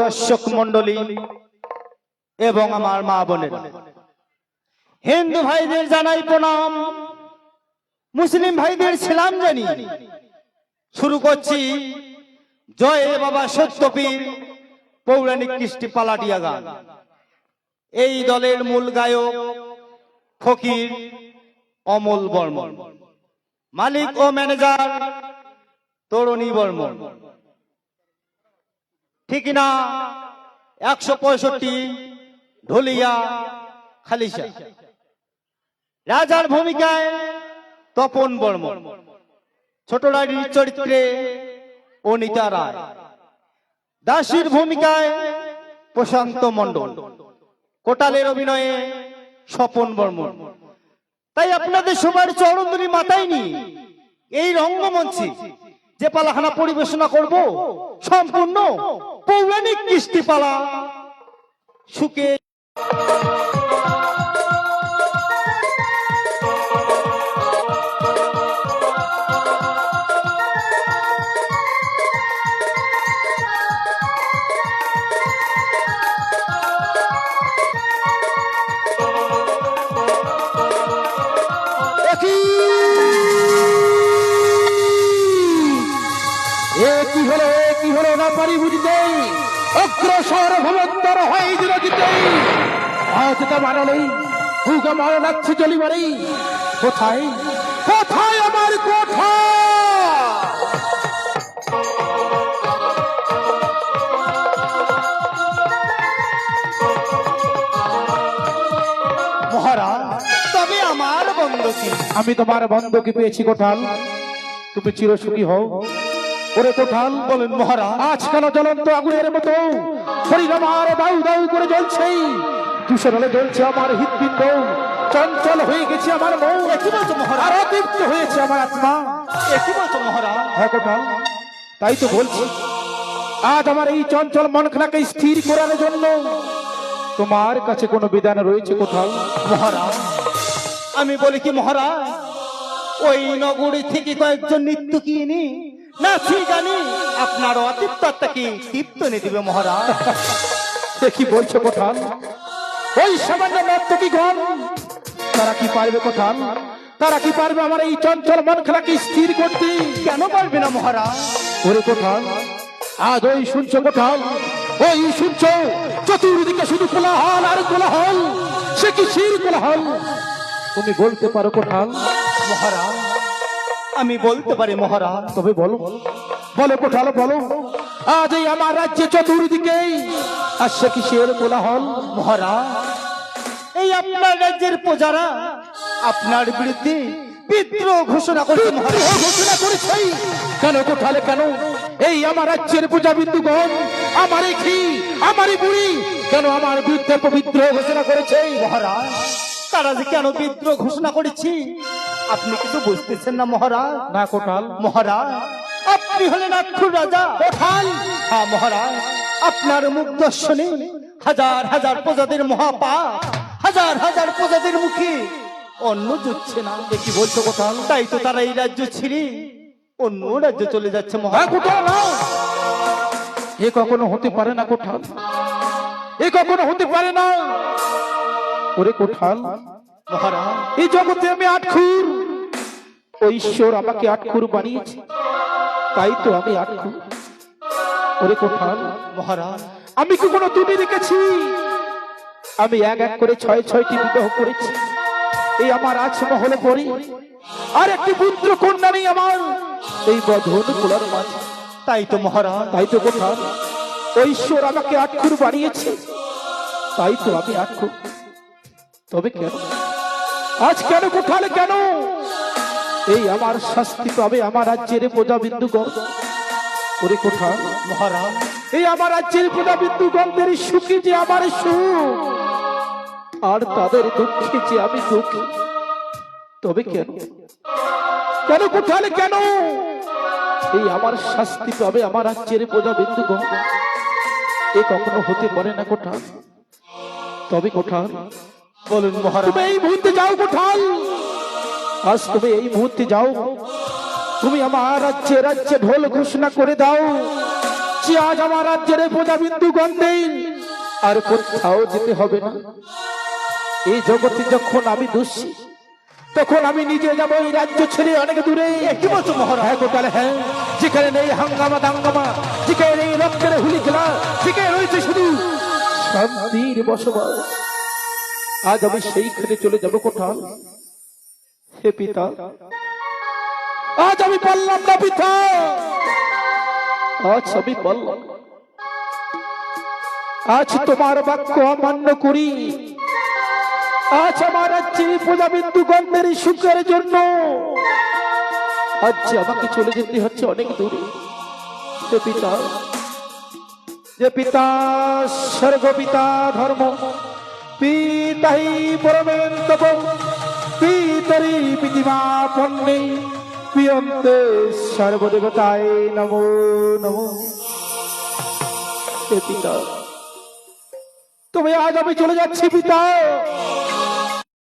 দর্শক মন্ডলী এবং আমার মা বোনের, হিন্দু ভাইদের জানাই প্রণাম, মুসলিম ভাইদের সালাম জানি। শুরু করছি জয় বাবা সত্যপীর পৌরাণিক কৃষ্টি পালাটিয়া গান। এই দলের মূল গায়ক ফকির অমল বর্মন, মালিক ও ম্যানেজার তরুণী বর্মন। ঠিক না? 165 ঢোলিয়া খালিশা। রাজার ভূমিকায় তপন বর্মন, ছোট রানীর চরিত্রে অনিতা রায়, দাসীর ভূমিকায় প্রশান্ত মণ্ডল, কোটালের অভিনয়ে স্বপন বর্মন। তাই আপনাদের সবার চরণধুলি মাথায় নিয়ে এই রঙ্গমঞ্চে যে পালাখানা পরিবেশনা করব সম্পূর্ণ পৌরাণিক কৃষ্টি পালা সুকে। কি হলো না পারি বুঝতে, অগ্রসর ভবন্তর হয় দিতে আজ তা মারালেই ভুগা মারা লাগছে জলিবারেই। কোথায় কোথায় আমার কোঠা? মহারাজ, তবে আমার বন্ধকি। আমি তোমার বন্ধকি পেয়েছি কোঠাল, তুমি চিরসুখী হও। ওরে কোঠাল, বলেন মহারাজ। আজ কেন জ্বলন্ত আগুনের মতো শরীর আমার দাউ দাউ করে জ্বলছে, তুষারে জ্বলছে আমার হৃৎপিণ্ড, চঞ্চল হয়ে গেছে আমার মন। কি বলছো মহারাজ? আর অতৃপ্ত হয়েছে আমার আত্মা। কি বলছো মহারাজ? হ্যাঁ কোঠাল, তাই তো বলছি। আজ আমার এই চঞ্চল মনখানাকে স্থির করার জন্য তোমার কাছে কোনো বিধান রয়েছে কোঠাল? মহারাজ, আমি বলি কি মহারাজ, ওই নগরী থেকে কয়েকজন নৃত্য কিনি নাচি গানি আপনার অতৃপ্ততাকে তৃপ্ত এনে দিবে মহারাজ। কি বলছো কোঠাল? ওই সামান্য নর্তকী গণ তারা কি পারবে কোঠাল? তারা কি পারবে আমার এই চঞ্চল মন খেলাকে স্থির করতে? কেন পারবে না মহারাজ? ওরে কোঠাল, আজ ওই শুনছো কোঠাল, ওই শুনছো চতুর্দিকে শুধু কোলাহল আর কোলাহল। সে কি শির কোলাহল? তুমি বলতে পারো কোঠাল? মহারাজ, আমি বলতে পারি মহারাজ। তবে বলো বলো কোঠাল বলো, আজ এই আমার রাজ্যে চতুর্দিকে আসছে কিসের কোলাহল? মহারাজ, এই আপনার রাজ্যের প্রজারা আপনার বিরুদ্ধে বিদ্রোহ ঘোষণা করেছে মহারাজ। ঘোষণা করেছে কেন কোঠালে কেন? এই আমার রাজ্যের পূজা বিন্দুগণ, আমারই খি আমারই বুড়ি কেন আমার বিরুদ্ধে বিদ্রোহ ঘোষণা করেছে? মহারাজ, তারা যে কেন বিদ্রোহ ঘোষণা করেছি আপনি কিছু বুঝতেছেন না মহারাজ? না কোঠাল। মহারাজ, আপনি হলেন আক্ষুর রাজা কোঠাল। হ্যাঁ মহারাজ, আপনার মুখ দর্শনে হাজার হাজার প্রজাদের মহাপাপ, হাজার হাজার প্রজাদের মুখে অন্ন জুটছে না। কি বলছো কোঠাল? তাই তো তারা এই রাজ্য ছেড়ে অন্য রাজ্য চলে যাচ্ছে মহারাজ। এ কখনো হতে পারে না কোঠাল, এ কখনো হতে পারে না। ওরে কোঠাল, মহারাজ, এই জগতে আমি আটখুর, ওই ঈশ্বর আমাকে আটখুর বানিয়েছে, তাই তো আমি আটখুর। ওরে কোঠাল, মহারাজ, আমি কি কোনো ত্রুটি রেখেছি? আমি এক এক করে 6-6টি বিবাহ করেছি এই আমার রাজমহলে পড়ি, আর একটি পুত্র কন্যা নেই আমার এই বধন কুলার মাঝে। তাই তো মহারাজ, তাই তো কোঠাল, ওই ঈশ্বর আমাকে আটখুর বানিয়েছে, তাই তো আমি আটখুর। তবে কেন আজ কেন কোঠাল কেন এই আমার শাস্তি পাবে আমার রাজ্যের প্রজা বিন্দুগণ? ওরে কোঠাল, মহারাজ, এই আমার রাজ্যের প্রজা বিন্দুগণদের সুখী যে আমার সুখ, আর তাদের দুঃখে যে আমি দুঃখী। তবে কেন কেন কোঠাল কেন এই আমার শাস্তি পাবে আমার রাজ্যের প্রজা বিন্দুগণ? এ কখনো হতে পারে না কোঠাল। তবে কোঠাল বলুন মহারাজ। তুমি এই মুহূর্তে যাও কোঠাল, আজ তুমি এই মুহূর্তে যাও, তুমি আমার রাজ্যে রাজ্যে ঢোল ঘোষণা করে দাও যাচ্ছি আজ আমার রাজ্যের প্রজাবিন্দু গন্ধে, আর কোথাও যেতে হবে না। এই জগতে যখন আমি দোষী, তখন আমি নিজে যাবো এই রাজ্য ছেড়ে অনেক দূরে। কি বলছো মহারাজ? হ্যাঁ গোপাল, হ্যাঁ, যেখানে নেই হাঙ্গামা দাঙ্গামা, যেখানে নেই রক্তের হুলি খেলা, যেখানে রয়েছে শুধু শান্তির বসবাস, আজ আমি সেইখানে চলে যাব। কোথাও হে পিতা, আজ আমি পারলাম না পিতা, আজ আমি পারলাম না। আজ তোমার বাক্য অমান্য করি, আজ আমার রাজ্যের প্রজাবিন্দু গন্ধের সুখের জন্য আজ যে আমাকে চলে যেতে হচ্ছে অনেক দূরে। যে পিতা, যে পিতা স্বর্গ পিতা ধর্ম, পিতাই পরমেন তপ, পিতরি পিতিমা পণ্যে, পিয়ন্তে সর্বদেবতায় নমো নমো। হে পিতা, তবে আজ আমি চলে যাচ্ছি পিতা,